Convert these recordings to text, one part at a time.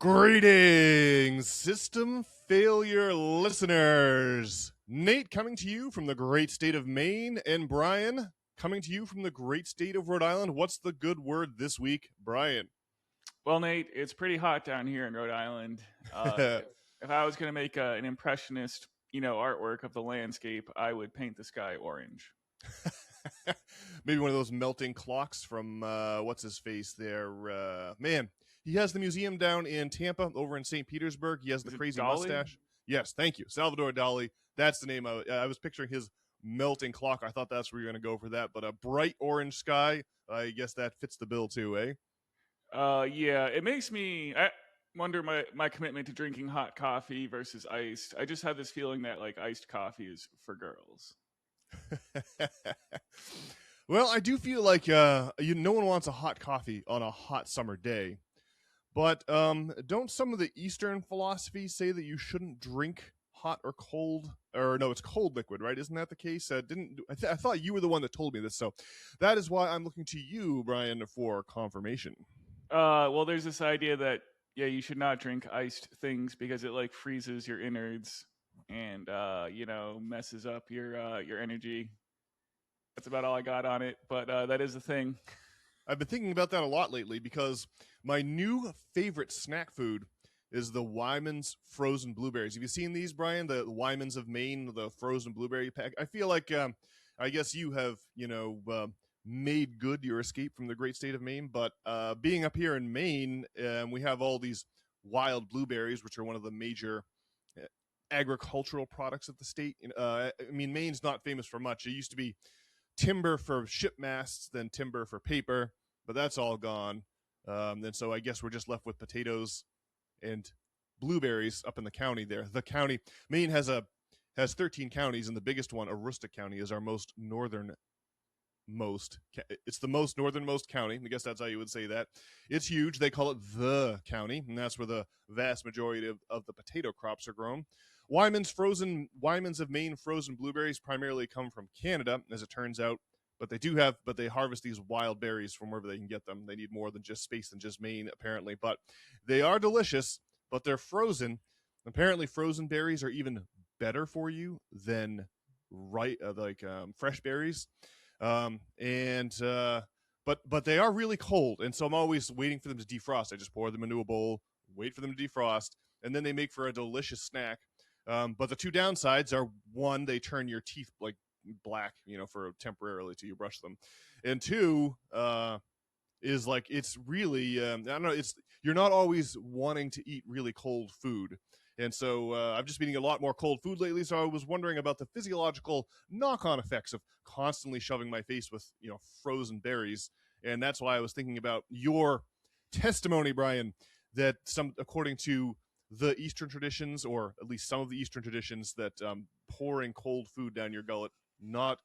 Greetings, system failure listeners. Nate coming to you from the great state of Maine, and Brian coming to you from the great state of Rhode Island. What's the good word this week, Brian? Well, Nate, it's pretty hot down here in Rhode Island. If I was going to make an impressionist, artwork of the landscape, I would paint the sky orange. Maybe one of those melting clocks from what's his face there. Man, he has the museum down in Tampa, over in St. Petersburg. He has the Is it crazy Dali? mustache. Yes, thank you, Salvador Dali. That's the name. I was picturing his melting clock. I thought that's where you're going to go for that, but a bright orange sky. I guess that fits the bill too, eh? Yeah, it makes me wonder my commitment to drinking hot coffee versus iced. I just have this feeling that like iced coffee is for girls. Well, I do feel like no one wants a hot coffee on a hot summer day. But don't some of the Eastern philosophies say that you shouldn't drink hot or cold? Or no, it's cold liquid, right? Isn't that the case? I thought you were the one that told me this. So that is why I'm looking to you, Brian, for confirmation. Well, there's this idea that you should not drink iced things because it like freezes your innards and messes up your energy. That's about all I got on it, but that is the thing. I've been thinking about that a lot lately because my new favorite snack food is the Wyman's frozen blueberries. Have you seen these, Brian? The Wyman's of Maine, the frozen blueberry pack. I feel like, I guess you have, made good your escape from the great state of Maine. But being up here in Maine, we have all these wild blueberries, which are one of the major agricultural products of the state. Maine's not famous for much. It used to be timber for ship masts, then timber for paper, but that's all gone. And so I guess we're just left with potatoes and blueberries up in the county there. The county, Maine has 13 counties, and the biggest one, Aroostook County, is our most northernmost. It's the most northernmost county. I guess that's how you would say that. It's huge. They call it the county, and that's where the vast majority of the potato crops are grown. Wyman's of Maine frozen blueberries primarily come from Canada, as it turns out, but they harvest these wild berries from wherever they can get them. They need more than just space than just Maine, apparently, but they are delicious, but they're frozen. Apparently, frozen berries are even better for you than fresh berries, but they are really cold, and so I'm always waiting for them to defrost. I just pour them into a bowl, wait for them to defrost, and then they make for a delicious snack. But the two downsides are, one, they turn your teeth like black, for temporarily till you brush them, and two, is like it's really I don't know. You're not always wanting to eat really cold food, and so I've just been eating a lot more cold food lately. So I was wondering about the physiological knock-on effects of constantly shoving my face with frozen berries, and that's why I was thinking about your testimony, Brian, that according to the Eastern traditions, or at least some of the Eastern traditions, that pouring cold food down your gullet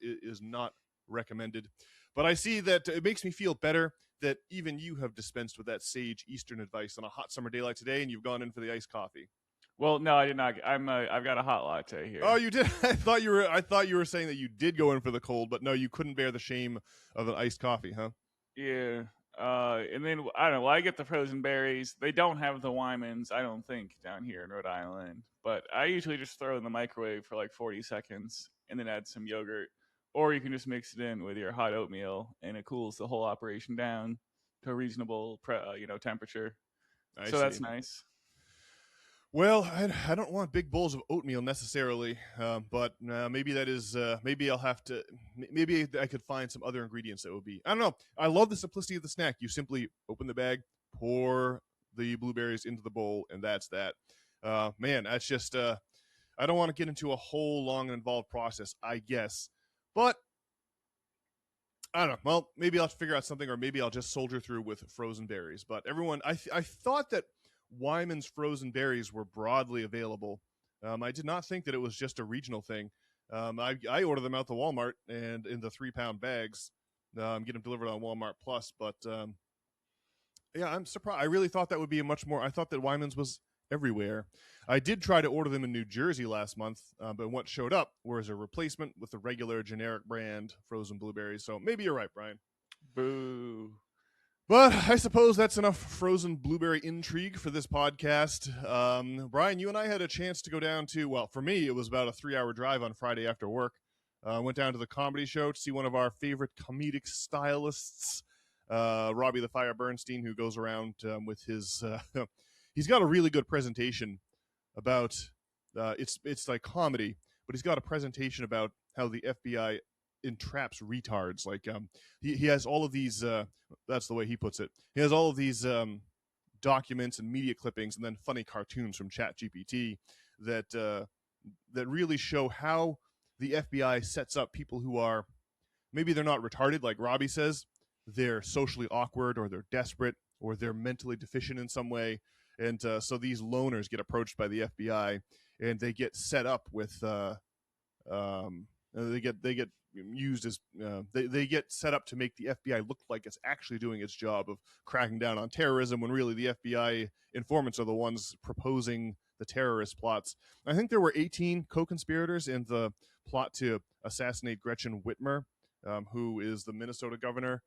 is not recommended. But I see that it makes me feel better that even you have dispensed with that sage Eastern advice on a hot summer day like today, and you've gone in for the iced coffee. Well, no, I did not. I've got a hot latte here. Oh, you did? I thought you were saying that you did go in for the cold, but no, you couldn't bear the shame of an iced coffee, huh? Yeah. And then I don't know. I get the frozen berries. They don't have the Wyman's, I don't think, down here in Rhode Island. But I usually just throw it in the microwave for like 40 seconds and then add some yogurt. Or you can just mix it in with your hot oatmeal, and it cools the whole operation down to a reasonable, temperature. I So see. that's nice. Well, I don't want big bowls of oatmeal necessarily, but maybe that is maybe I'll have to. Maybe I could find some other ingredients that would be. I don't know. I love the simplicity of the snack. You simply open the bag, pour the blueberries into the bowl, and that's that. Man, that's just. I don't want to get into a whole long and involved process, I guess, but I don't know. Well, maybe I'll have to figure out something, or maybe I'll just soldier through with frozen berries. But everyone, I thought that Wyman's frozen berries were broadly available. I did not think that it was just a regional thing. I order them out the Walmart and in the 3-pound bags. Get them delivered on Walmart Plus. But yeah, I'm surprised. I really thought that would be I thought that Wyman's was everywhere. I did try to order them in New Jersey last month, but what showed up was a replacement with the regular generic brand frozen blueberries. So maybe you're right, Brian. Boo. But I suppose that's enough frozen blueberry intrigue for this podcast. Brian, you and I had a chance to go down to, well, for me, it was about a 3-hour drive on Friday after work. Went down to the comedy show to see one of our favorite comedic stylists, Robbie the Fire Bernstein, who goes around with his. He's got a really good presentation about it's like comedy, but he's got a presentation about how the FBI entraps retards. Like he has all of these. That's the way he puts it. He has all of these documents and media clippings, and then funny cartoons from ChatGPT that that really show how the FBI sets up people who are maybe they're not retarded, like Robbie says. They're socially awkward, or they're desperate, or they're mentally deficient in some way, and so these loners get approached by the FBI, and they get set up with. They get used as they get set up to make the FBI look like it's actually doing its job of cracking down on terrorism, when really the FBI informants are the ones proposing the terrorist plots. I think there were 18 co-conspirators in the plot to assassinate Gretchen Whitmer, who is the Minnesota governor.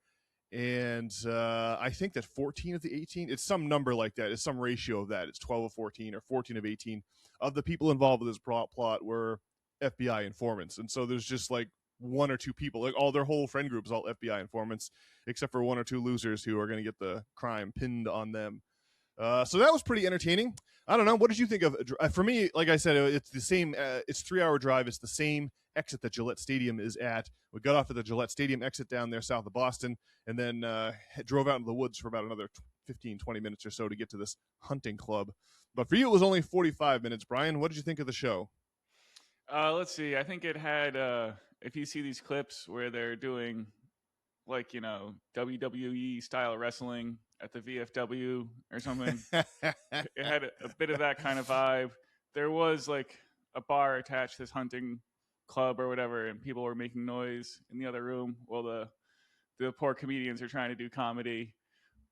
And I think that 14 of the 18, it's some number like that. It's some ratio of that. It's 12 of 14 or 14 of 18 of the people involved with this plot were FBI informants. And so there's just like one or two people, like all their whole friend group is all FBI informants, except for one or two losers who are going to get the crime pinned on them. So that was pretty entertaining. I don't know. What did you think of? For me, like I said, it's the same. It's 3-hour drive. It's the same exit that Gillette Stadium is at. We got off at the Gillette Stadium exit down there south of Boston, and then drove out into the woods for about another 15, 20 minutes or so to get to this hunting club. But for you, it was only 45 minutes. Brian, what did you think of the show? Let's see. I think it had, if you see these clips where they're doing, like, WWE style wrestling at the VFW or something, it had a bit of that kind of vibe. There was, like, a bar attached to this hunting club or whatever, and people were making noise in the other room while the poor comedians are trying to do comedy.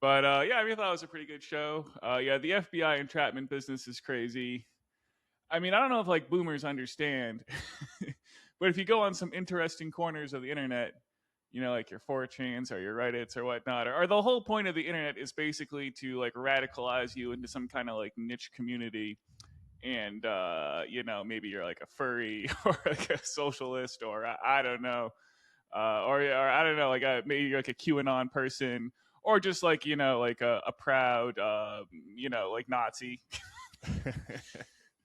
But, yeah, I thought it was a pretty good show. Yeah, the FBI entrapment business is crazy. I don't know if like boomers understand, but if you go on some interesting corners of the internet, like your 4chans or your Reddits or whatnot, or the whole point of the internet is basically to like radicalize you into some kind of like niche community. And, maybe you're like a furry or like a socialist, or I don't know. Or I don't know, like maybe you're like a QAnon person, or just like, like a proud, like Nazi.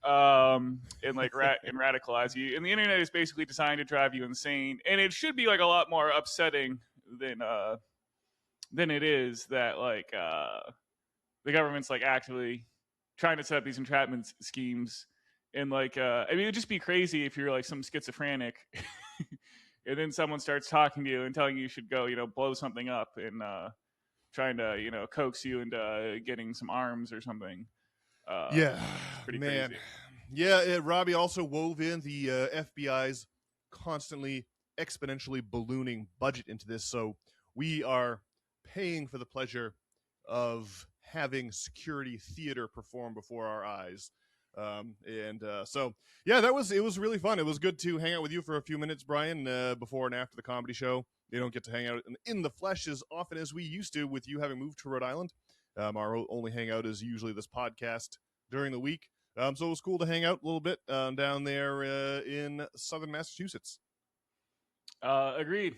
And like and radicalize you. And the internet is basically designed to drive you insane, and it should be like a lot more upsetting than it is that like the government's like actively trying to set up these entrapment schemes. And like it would just be crazy if you're like some schizophrenic and then someone starts talking to you and telling you should go blow something up, and trying to coax you into getting some arms or something. Yeah, pretty man. crazy. Yeah, Robbie also wove in the FBI's constantly exponentially ballooning budget into this. So we are paying for the pleasure of having security theater perform before our eyes. So yeah, it was really fun. It was good to hang out with you for a few minutes, Brian, before and after the comedy show. You don't get to hang out in the flesh as often as we used to, with you having moved to Rhode Island. Our only hangout is usually this podcast during the week. So it was cool to hang out a little bit down there in southern Massachusetts. Agreed.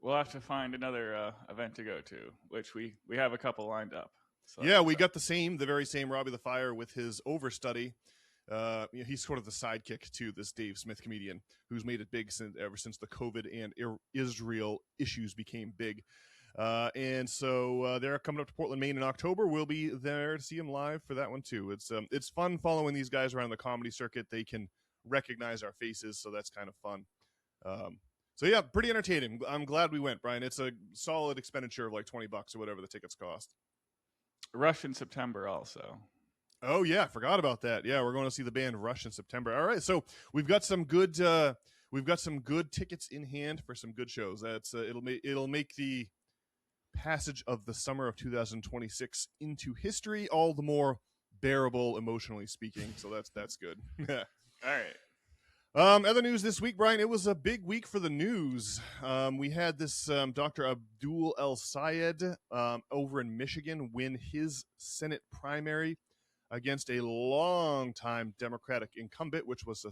We'll have to find another event to go to, which we have a couple lined up. So, yeah, we got the very same Robbie the Fire with his overstudy. He's sort of the sidekick to this Dave Smith comedian who's made it big ever since the COVID and Israel issues became big. And so they're coming up to Portland, Maine in October. We'll be there to see them live for that one too. It's fun following these guys around the comedy circuit. They can recognize our faces, so that's kind of fun. So yeah, pretty entertaining. I'm glad we went, Brian. It's a solid expenditure of like $20 or whatever the tickets cost. Rush in September also. Oh yeah, forgot about that. Yeah, we're going to see the band Rush in September. All right, so we've got some good tickets in hand for some good shows. That's it'll make the passage of the summer of 2026 into history all the more bearable, emotionally speaking. So that's good. All right. Other news this week, Brian, it was a big week for the news. We had this Dr. Abdul El Sayed over in Michigan win his Senate primary against a longtime Democratic incumbent, which was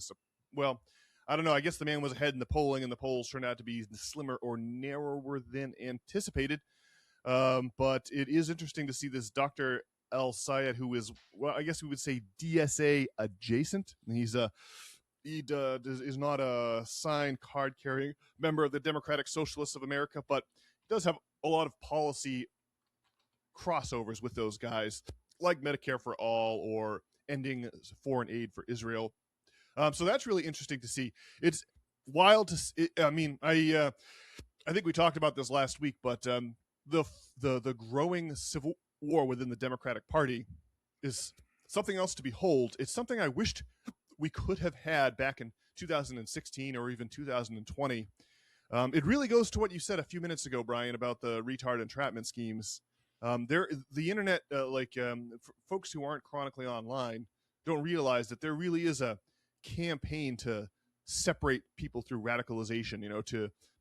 well, I don't know. I guess the man was ahead in the polling, and the polls turned out to be slimmer or narrower than anticipated. But it is interesting to see this Dr. El Sayed, who is, well, I guess we would say DSA adjacent. Is not a signed card carrying member of the Democratic Socialists of America, but does have a lot of policy crossovers with those guys, like Medicare for All or ending foreign aid for Israel. So that's really interesting to see. It's wild to. I think we talked about this last week, but the growing civil war within the Democratic Party is something else to behold. It's something I wished we could have had back in 2016 or even 2020. It really goes to what you said a few minutes ago, Brian, about the retard entrapment schemes. The internet, folks who aren't chronically online, don't realize that there really is a campaign to separate people through radicalization.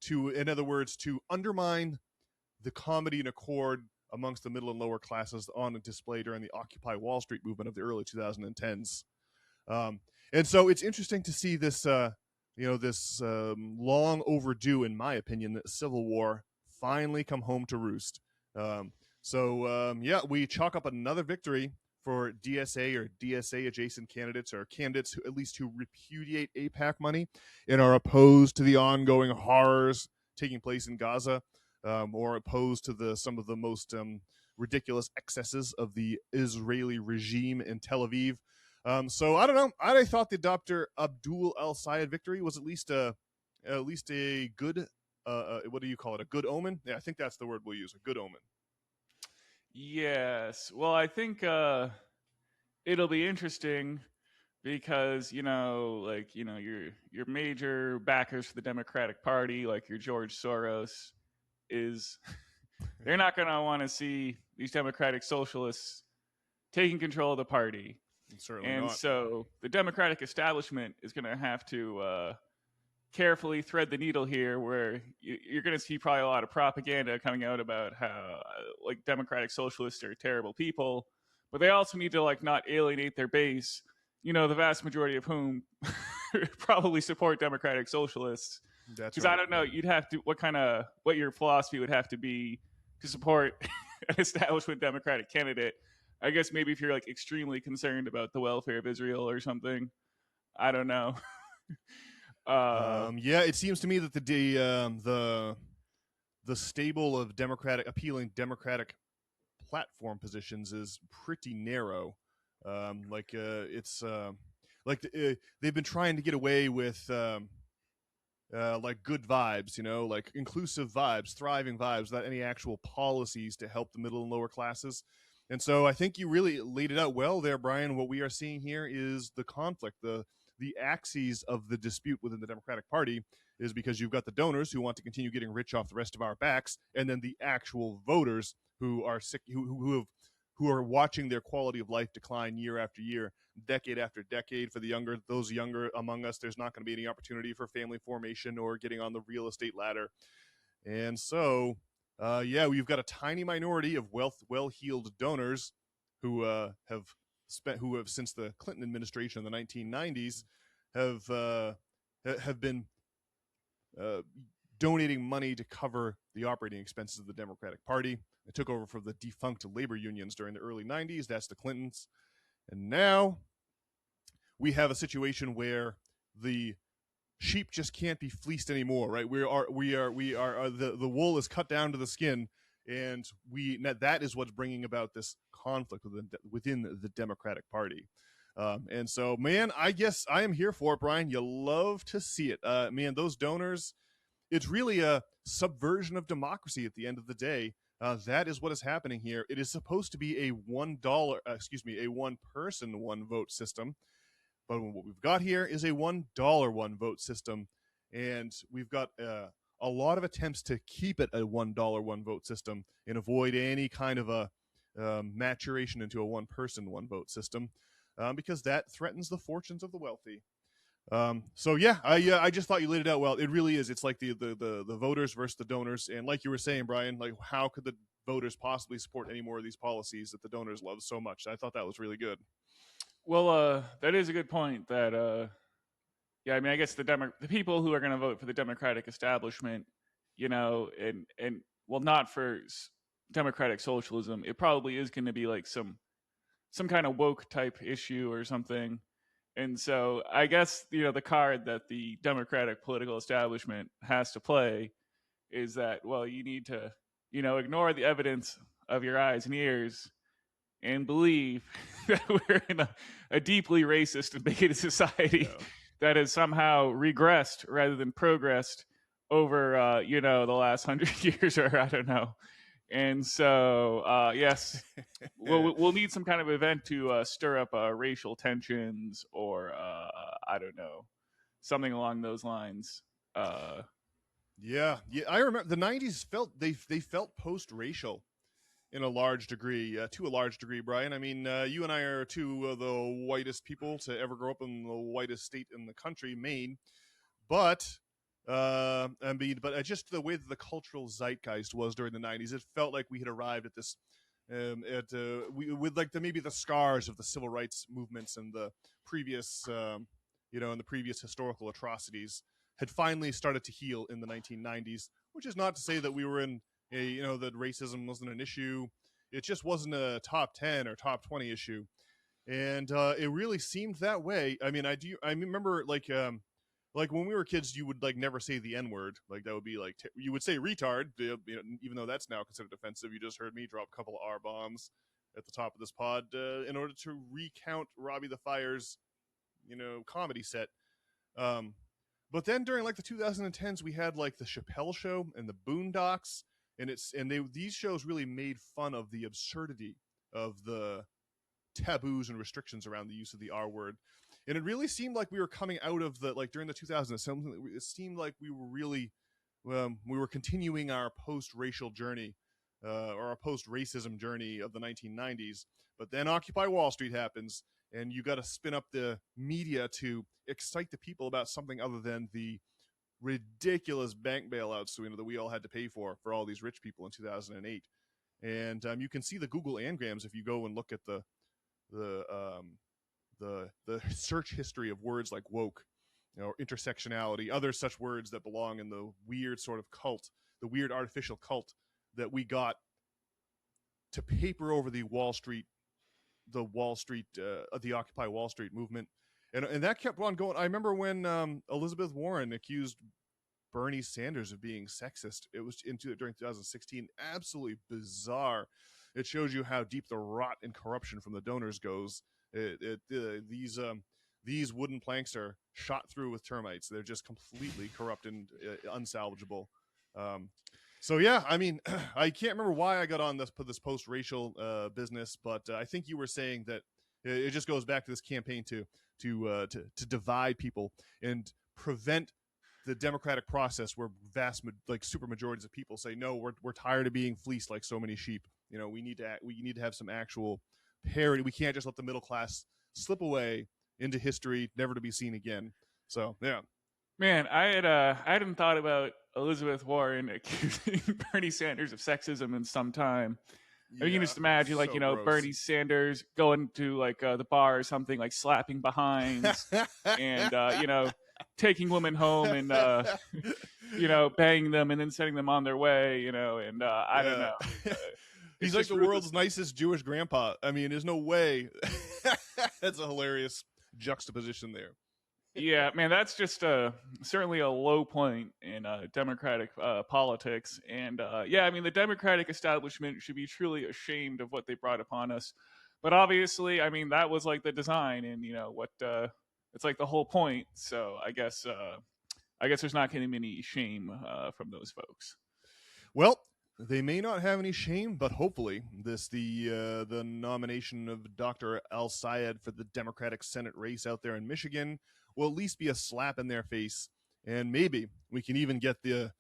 To in other words, to undermine the comedy and accord amongst the middle and lower classes on display during the Occupy Wall Street movement of the early 2010s. And so it's interesting to see this, this long overdue, in my opinion, civil war finally come home to roost. We chalk up another victory for DSA or DSA adjacent candidates, or candidates who repudiate AIPAC money and are opposed to the ongoing horrors taking place in Gaza, or opposed to some of the most ridiculous excesses of the Israeli regime in Tel Aviv. So I don't know. I thought the Dr. Abdul El Sayed victory was at least a good, what do you call it? A good omen? Yeah, I think that's the word we'll use. A good omen. Yes. Well, I think it'll be interesting because your major backers for the Democratic Party, like your George Soros, they're not going to want to see these Democratic Socialists taking control of the party. Certainly and not. So the Democratic establishment is going to have to carefully thread the needle here, where you're going to see probably a lot of propaganda coming out about how Democratic Socialists are terrible people, but they also need to not alienate their base, the vast majority of whom probably support Democratic Socialists. Because right. I don't know, you'd have to what your philosophy would have to be to support an establishment Democratic candidate. I guess maybe if you're extremely concerned about the welfare of Israel or something. I don't know. It seems to me that the stable of appealing Democratic platform positions is pretty narrow. They've been trying to get away with good vibes, inclusive vibes, thriving vibes, without any actual policies to help the middle and lower classes. And so I think you really laid it out well there, Brian. What we are seeing here is the conflict, the axes of the dispute within the Democratic Party is because you've got the donors who want to continue getting rich off the rest of our backs, and then the actual voters who are sick, who are watching their quality of life decline year after year, decade after decade. For those younger among us, there's not going to be any opportunity for family formation or getting on the real estate ladder. And so we've got a tiny minority of well-heeled donors who have since the Clinton administration in the 1990s have been donating money to cover the operating expenses of the Democratic Party. It took over from the defunct labor unions during the early 90s. That's the Clintons. And now we have a situation where the sheep just can't be fleeced anymore, right? The wool is cut down to the skin, and that is what's bringing about this conflict within the Democratic Party. And so, man, I guess I am here for it, Brian. You love to see it. Man, those donors, it's really a subversion of democracy at the end of the day. That is what is happening here. It is supposed to be a a one-person, one-vote system. But what we've got here is a $1 one-vote system. And we've got a lot of attempts to keep it a $1 one-vote system and avoid any kind of a maturation into a one-person, one-vote system, because that threatens the fortunes of the wealthy. So yeah, I just thought you laid it out well. It really is. It's like the voters versus the donors, and like you were saying, Brian, like how could the voters possibly support any more of these policies that the donors love so much? I thought that was really good. Well, that is a good point. That yeah, I mean, I guess the people who are going to vote for the Democratic establishment, and well, not for democratic socialism. It probably is going to be like some kind of woke type issue or something. And so I guess the card that the Democratic political establishment has to play is that, well, you need to ignore the evidence of your eyes and ears and believe that we're in a deeply racist and bigoted society Yeah. that has somehow regressed rather than progressed over the last 100 years, or I don't know. And so yes, we'll need some kind of event to stir up racial tensions, or I don't know, something along those lines. Yeah, yeah. I remember the '90s they felt post-racial in a large degree, to a large degree, Brian. I mean, you and I are two of the whitest people to ever grow up in the whitest state in the country, Maine. But I mean, but just the way that the cultural zeitgeist was during the '90s, it felt like we had arrived at this. With like maybe the scars of the civil rights movements and the previous, and the previous historical atrocities had finally started to heal in the 1990s. Which is not to say that we were in that racism wasn't an issue. It just wasn't a top 10 or top 20 issue, and it really seemed that way. I mean, I remember like when we were kids, you would like never say the N word. Like that would be like you would say retard, even though that's now considered offensive. You just heard me drop a couple of R bombs at the top of this pod in order to recount Robbie the Fire's comedy set. Um, but then during like the 2010s, we had like the Chappelle Show and the Boondocks, and these shows really made fun of the absurdity of the taboos and restrictions around the use of the R word. And it really seemed like we were coming out of the like during the 2000s. It seemed like we were really we were continuing our post-racial journey or our post-racism journey of the 1990s. But then Occupy Wall Street happens, and you got to spin up the media to excite the people about something other than the ridiculous bank bailouts that we all had to pay for all these rich people in 2008. And you can see the Google anagrams if you go and look at the the search history of words like woke, intersectionality, other such words that belong in the weird sort of cult, the weird artificial cult that we got to paper over the Occupy Wall Street movement, and that kept on going. I remember when Elizabeth Warren accused Bernie Sanders of being sexist. It was during 2016. Absolutely bizarre. It shows you how deep the rot and corruption from the donors goes. These wooden planks are shot through with termites. They're just completely corrupt and unsalvageable. So yeah, I mean, I can't remember why I got on this post-racial business, but I think you were saying that it just goes back to this campaign to divide people and prevent the democratic process, where super majorities of people say no, we're tired of being fleeced like so many sheep. We need to have some actual parity. We can't just let the middle class slip away into history, never to be seen again. So yeah. Man, I hadn't thought about Elizabeth Warren accusing Bernie Sanders of sexism in some time. Yeah, You can just imagine, like, so gross. Bernie Sanders going to like the bar or something, like slapping behinds and taking women home and banging them and then sending them on their way. And I don't know. He's like the world's nicest Jewish grandpa. I mean, there's no way. That's a hilarious juxtaposition there. Yeah, man, that's just certainly a low point in democratic politics. And yeah, I mean, the democratic establishment should be truly ashamed of what they brought upon us. But obviously, I mean, that was like the design, and what it's like the whole point. So I guess there's not going to be any shame from those folks. Well, they may not have any shame, but hopefully the nomination of Dr. El-Sayed for the Democratic Senate race out there in Michigan will at least be a slap in their face, and maybe we can even get the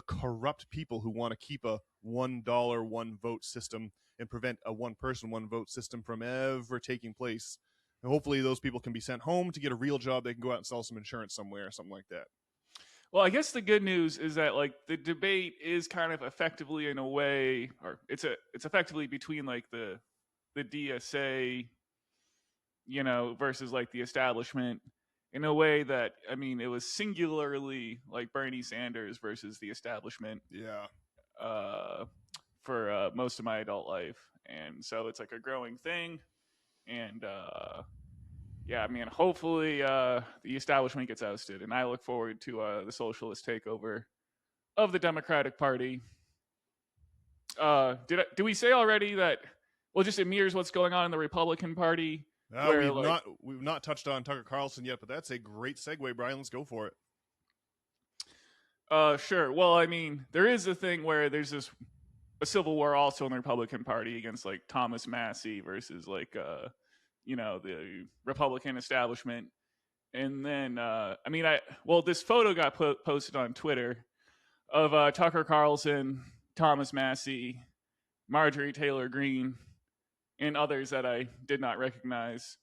corrupt people who want to keep a $1 one vote system and prevent a one person one vote system from ever taking place And hopefully those people can be sent home to get a real job. They can go out and sell some insurance somewhere or something like that. Well, I guess the good news is that like the debate is kind of effectively in a way, or it's effectively between like the DSA, versus like the establishment in a way that, I mean, it was singularly like Bernie Sanders versus the establishment. Yeah. For most of my adult life, and so it's like a growing thing, and yeah, I mean, hopefully the establishment gets ousted, and I look forward to the socialist takeover of the Democratic Party. Did we say already that? Well, just it mirrors what's going on in the Republican Party. We've not touched on Tucker Carlson yet, but that's a great segue, Brian. Let's go for it. Sure. Well, I mean, there is a thing where there's a civil war also in the Republican Party against like Thomas Massie versus like the Republican establishment. And then this photo got posted on Twitter of Tucker Carlson, Thomas Massie, Marjorie Taylor Greene, and others that I did not recognize.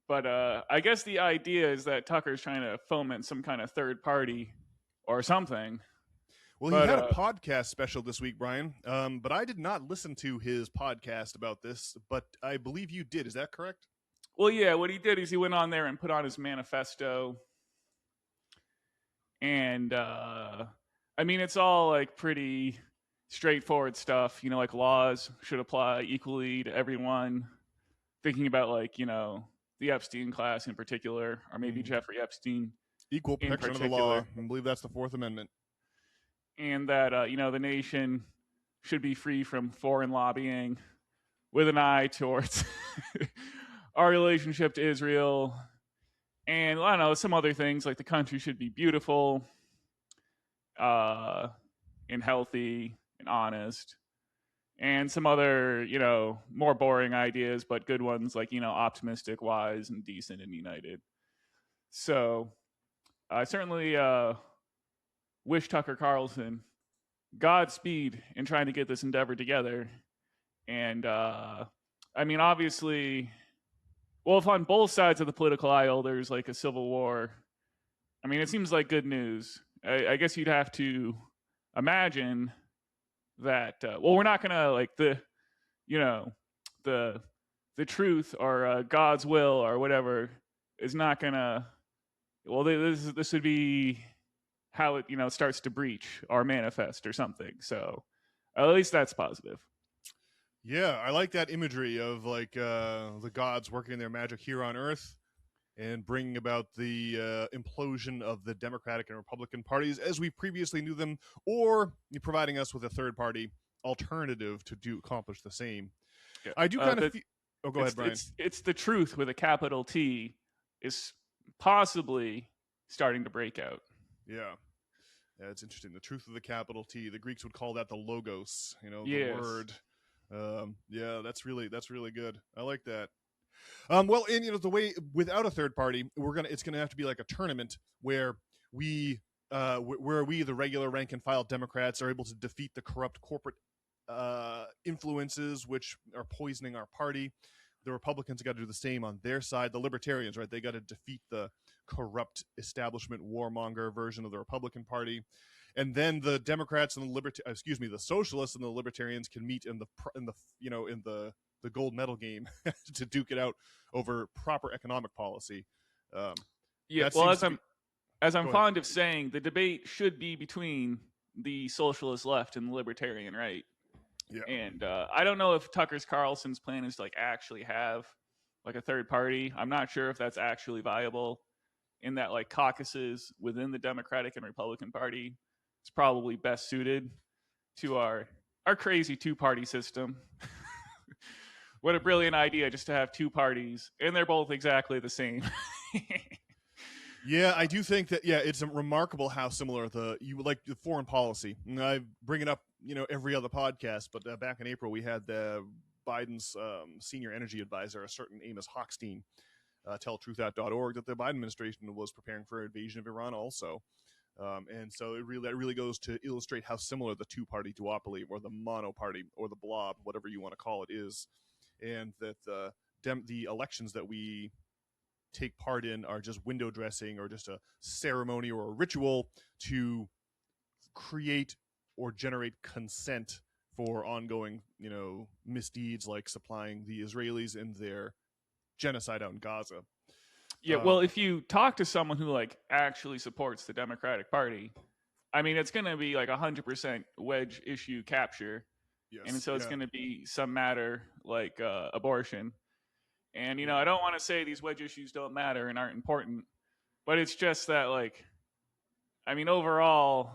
But I guess the idea is that Tucker's trying to foment some kind of third party or something. Well, he had a podcast special this week, Brian, but I did not listen to his podcast about this, but I believe you did. Is that correct? Well, yeah, what he did is he went on there and put on his manifesto. And, I mean, it's all, like, pretty straightforward stuff. Like, laws should apply equally to everyone. Thinking about, like, the Epstein class in particular, or maybe Jeffrey Epstein. Equal protection of the law. I believe that's the Fourth Amendment. And that, the nation should be free from foreign lobbying with an eye towards our relationship to Israel. And, I don't know, some other things, like the country should be beautiful and healthy and honest. And some other, more boring ideas, but good ones, like, optimistic, wise, and decent and united. So I certainly wish Tucker Carlson Godspeed in trying to get this endeavor together. And I mean, obviously, well, if on both sides of the political aisle there's like a civil war, I mean, it seems like good news. I guess you'd have to imagine that we're not gonna like the truth or God's will or whatever is not gonna, well, this would be how it starts to breach or manifest or something. So at least that's positive. Yeah, I like that imagery of like the gods working their magic here on Earth and bringing about the implosion of the Democratic and Republican parties as we previously knew them, or providing us with a third party alternative to accomplish the same. Yeah. I do kind of go ahead, Brian. It's the truth with a capital T is possibly starting to break out. Yeah, it's interesting. The truth of the capital T. The Greeks would call that the logos. The word. Yeah, that's really good. I like that. Well, and the way without a third party, it's gonna have to be like a tournament where we, the regular rank and file Democrats, are able to defeat the corrupt corporate influences which are poisoning our party. The Republicans got to do the same on their side. The Libertarians, right? They got to defeat the corrupt establishment warmonger version of the Republican Party. And then the Democrats and the Socialists and the Libertarians can meet in the gold medal game to duke it out over proper economic policy. Yeah, well, as I'm fond of saying, the debate should be between the socialist left and the libertarian right. Yeah. And I don't know if Tucker Carlson's plan is to like actually have like a third party. I'm not sure if that's actually viable. In that like caucuses within the Democratic and Republican Party is probably best suited to our crazy two-party system. What a brilliant idea just to have two parties, and they're both exactly the same. Yeah, I do think that, it's remarkable how similar the foreign policy. And I bring it up, every other podcast, but back in April we had Biden's senior energy advisor, a certain Amos Hochstein, tell truthout.org that the Biden administration was preparing for an invasion of Iran also. And so that really goes to illustrate how similar the two-party duopoly or the mono-party or the blob, whatever you want to call it, is. And that the elections that we take part in are just window dressing or just a ceremony or a ritual to create or generate consent for ongoing, misdeeds like supplying the Israelis in their genocide out in Gaza. Yeah, well, if you talk to someone who like actually supports the Democratic Party, I mean, it's going to be like 100% wedge issue capture, Yes, and so it's going to be some matter like abortion. And I don't want to say these wedge issues don't matter and aren't important, but it's just that like, I mean, overall,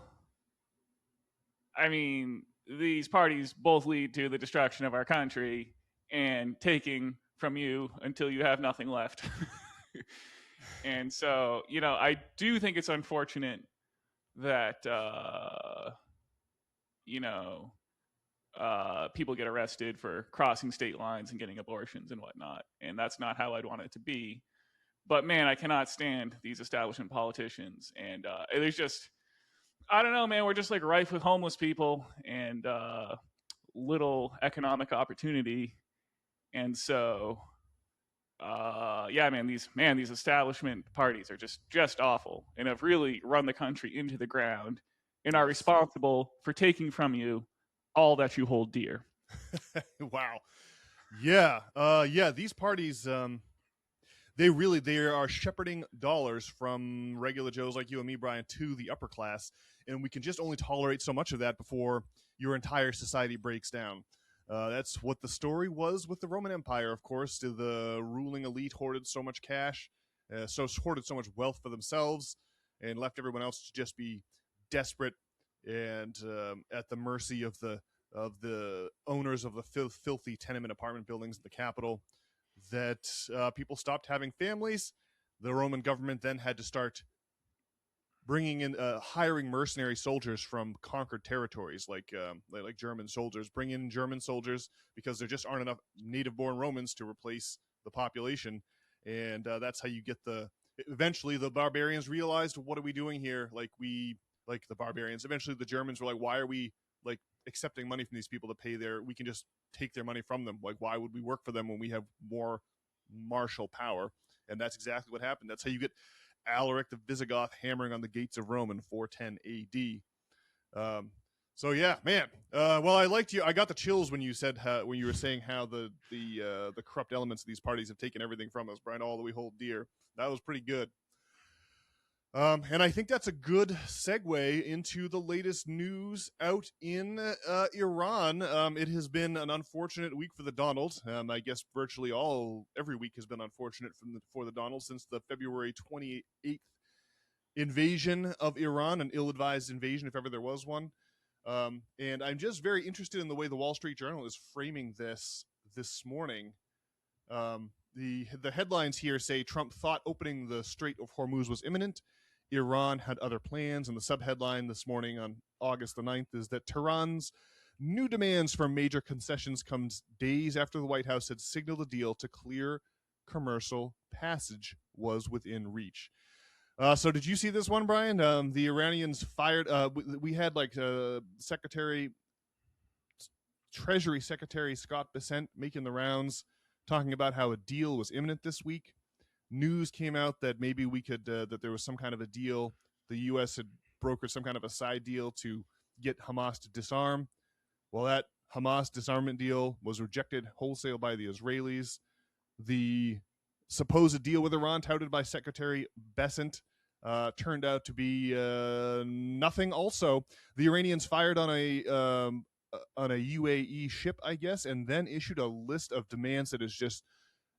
I mean, these parties both lead to the destruction of our country and taking from you until you have nothing left. And so, I do think it's unfortunate that people get arrested for crossing state lines and getting abortions and whatnot, and that's not how I'd want it to be. But man, I cannot stand these establishment politicians, and there's just, I don't know, man. We're just like rife with homeless people and little economic opportunity, and so yeah, man, these establishment parties are just awful and have really run the country into the ground and are responsible for taking from you all that you hold dear. Wow. Yeah. These parties, they are shepherding dollars from regular Joes like you and me, Brian, to the upper class, and we can just only tolerate so much of that before your entire society breaks down. That's what the story was with the Roman Empire, of course. The ruling elite hoarded so much cash, hoarded so much wealth for themselves, and left everyone else to just be desperate and at the mercy of the owners of the filthy tenement apartment buildings in the capital. That people stopped having families. The Roman government then had to start bringing in hiring mercenary soldiers from conquered territories, like German soldiers. Bring in German soldiers because there just aren't enough native-born Romans to replace the population, and that's how you get eventually the barbarians realized, what are we doing here? Like the barbarians. Eventually the Germans were like, why are we like accepting money from these people to pay we can just take their money from them. Like, why would we work for them when we have more martial power? And that's exactly what happened. That's how you get Alaric the Visigoth hammering on the gates of Rome in 410 AD. So yeah, man. Well, I liked you. I got the chills when you said when you were saying how the corrupt elements of these parties have taken everything from us, Brian, all that we hold dear. That was pretty good. And I think that's a good segue into the latest news out in Iran. It has been an unfortunate week for the Donald. I guess virtually every week has been unfortunate for the Donald since the February 28th invasion of Iran, an ill-advised invasion if ever there was one. And I'm just very interested in the way the Wall Street Journal is framing this morning. The headlines here say Trump thought opening the Strait of Hormuz was imminent. Iran had other plans, and the subheadline this morning on August the 9th is that Tehran's new demands for major concessions comes days after the White House had signaled a deal to clear commercial passage was within reach. So did you see this one, Brian? The Iranians fired. We had Treasury Secretary Scott Bessent making the rounds, talking about how a deal was imminent this week. News came out that maybe we could that there was some kind of a deal. The U.S. had brokered some kind of a side deal to get Hamas to disarm. Well, that Hamas disarmament deal was rejected wholesale by the Israelis. The supposed deal with Iran, touted by Secretary Bessent, turned out to be nothing. Also, the Iranians fired on a UAE ship, I guess, and then issued a list of demands that is just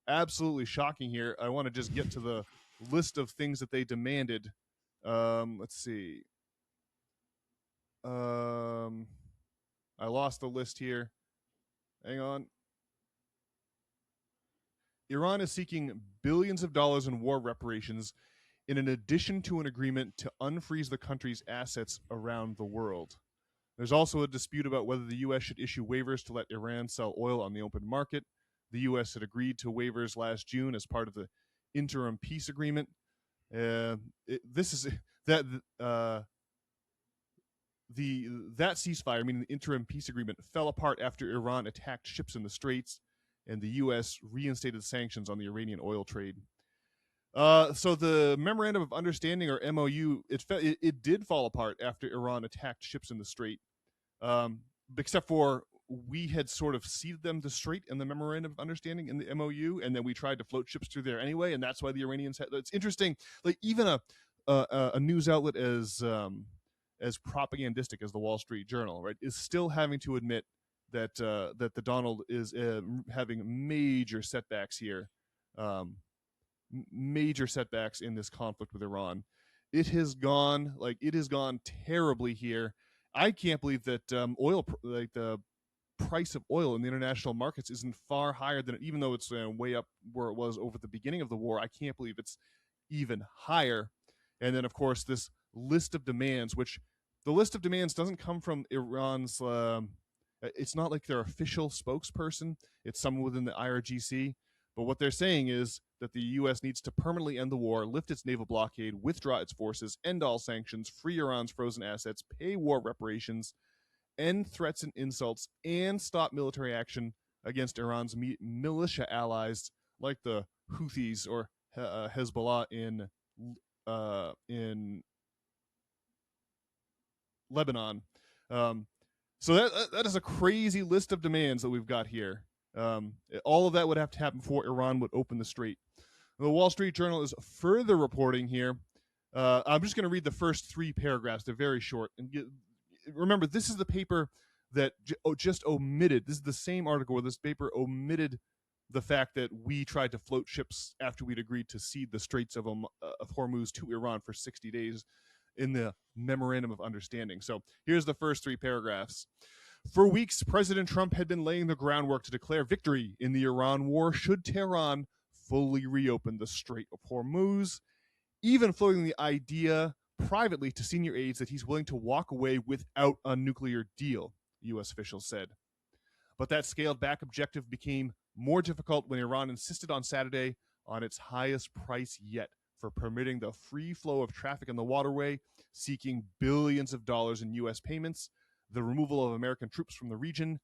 absolutely shocking here. I want to just get to the list of things that they demanded. Let's see. I lost the list here. Hang on. Iran is seeking billions of dollars in war reparations in addition to an agreement to unfreeze the country's assets around the world. There's also a dispute about whether the U.S. should issue waivers to let Iran sell oil on the open market. The U.S. had agreed to waivers last June as part of the interim peace agreement. That ceasefire, meaning the interim peace agreement, fell apart after Iran attacked ships in the Straits, and the U.S. reinstated sanctions on the Iranian oil trade. So the memorandum of understanding, or MOU, it did fall apart after Iran attacked ships in the Strait. Um, except for we had sort of ceded them the Strait in the memorandum of understanding in the MOU, and then we tried to float ships through there anyway, and that's why the Iranians had. It's interesting, like even a news outlet as propagandistic as the Wall Street Journal, right, is still having to admit that that the Donald is having major setbacks here. Um, Major setbacks in this conflict with Iran. It has gone terribly here. I can't believe that like the price of oil in the international markets isn't far higher than it, even though it's way up where it was over the beginning of the war. I can't believe it's even higher. And then, of course, this list of demands, which the list of demands doesn't come from Iran's. It's not like their official spokesperson. It's someone within the IRGC. But what they're saying is that the U.S. needs to permanently end the war, lift its naval blockade, withdraw its forces, end all sanctions, free Iran's frozen assets, pay war reparations, end threats and insults, and stop military action against Iran's militia allies like the Houthis or Hezbollah in Lebanon. So that is a crazy list of demands that we've got here. All of that would have to happen before Iran would open the strait. The Wall Street Journal is further reporting here. I'm just going to read the first 3 paragraphs. They're very short. And remember, this is the paper that just omitted. This is the same article where this paper omitted the fact that we tried to float ships after we'd agreed to cede the Straits of Hormuz to Iran for 60 days in the Memorandum of Understanding. So here's the first 3 paragraphs. For weeks, President Trump had been laying the groundwork to declare victory in the Iran war should Tehran fully reopen the Strait of Hormuz, even floating the idea privately to senior aides that he's willing to walk away without a nuclear deal, U.S. officials said. But that scaled-back objective became more difficult when Iran insisted on Saturday on its highest price yet for permitting the free flow of traffic in the waterway, seeking billions of dollars in U.S. payments, the removal of American troops from the region,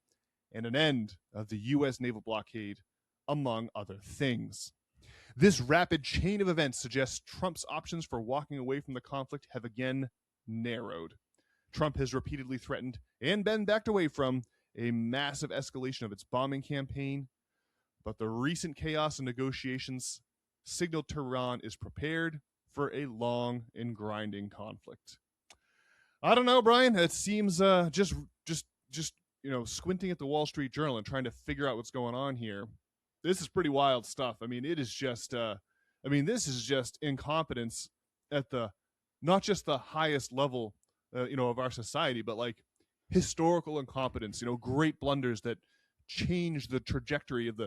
and an end of the U.S. naval blockade, among other things. This rapid chain of events suggests Trump's options for walking away from the conflict have again narrowed. Trump has repeatedly threatened, and been backed away from, a massive escalation of its bombing campaign, but the recent chaos in negotiations signaled Tehran is prepared for a long and grinding conflict. I don't know, Brian. It seems just squinting at the Wall Street Journal and trying to figure out what's going on here. This is pretty wild stuff. I mean, it is just. This is just incompetence at the not just the highest level, of our society, but like historical incompetence. Great blunders that change the trajectory of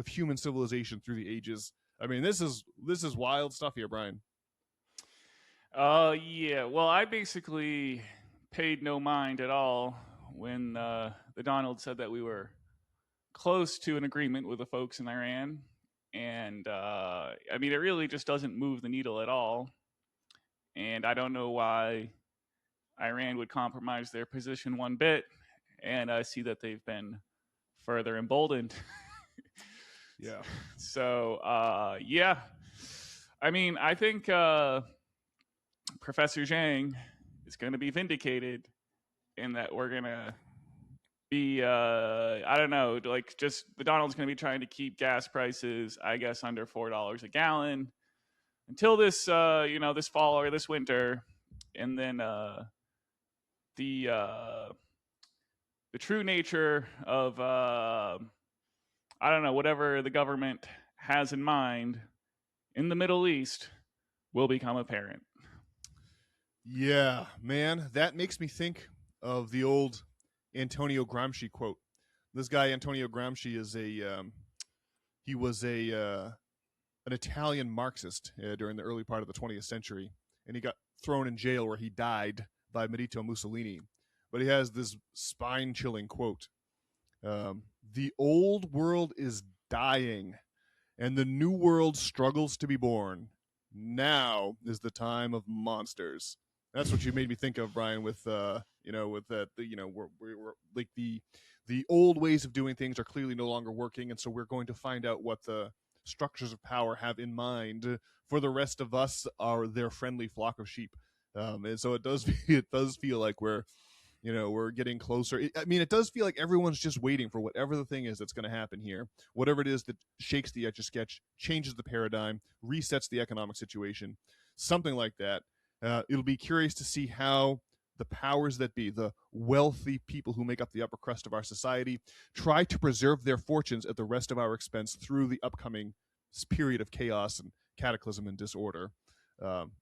human civilization through the ages. I mean, this is wild stuff here, Brian. Yeah. Well, I basically paid no mind at all when the Donald said that we were close to an agreement with the folks in Iran. And it really just doesn't move the needle at all. And I don't know why Iran would compromise their position one bit. And I see that they've been further emboldened. Yeah. So, yeah. I think Professor Zhang is going to be vindicated in that we're going to be, just the Donald's going to be trying to keep gas prices, I guess, under $4 a gallon until this, this fall or this winter. And then the true nature of, whatever the government has in mind in the Middle East will become apparent. Yeah, man, that makes me think of the old Antonio Gramsci quote. This guy Antonio Gramsci is an Italian Marxist during the early part of the 20th century, and he got thrown in jail where he died by Benito Mussolini. But he has this spine-chilling quote: "The old world is dying, and the new world struggles to be born. Now is the time of monsters." That's what you made me think of, Brian, with that, we're like the old ways of doing things are clearly no longer working, and so we're going to find out what the structures of power have in mind for the rest of us are their friendly flock of sheep. And so it does it does feel like we're getting closer. It does feel like everyone's just waiting for whatever the thing is that's going to happen here. Whatever it is that shakes the Etch a Sketch, changes the paradigm, resets the economic situation, something like that. It'll be curious to see how the powers that be, the wealthy people who make up the upper crust of our society, try to preserve their fortunes at the rest of our expense through the upcoming period of chaos and cataclysm and disorder.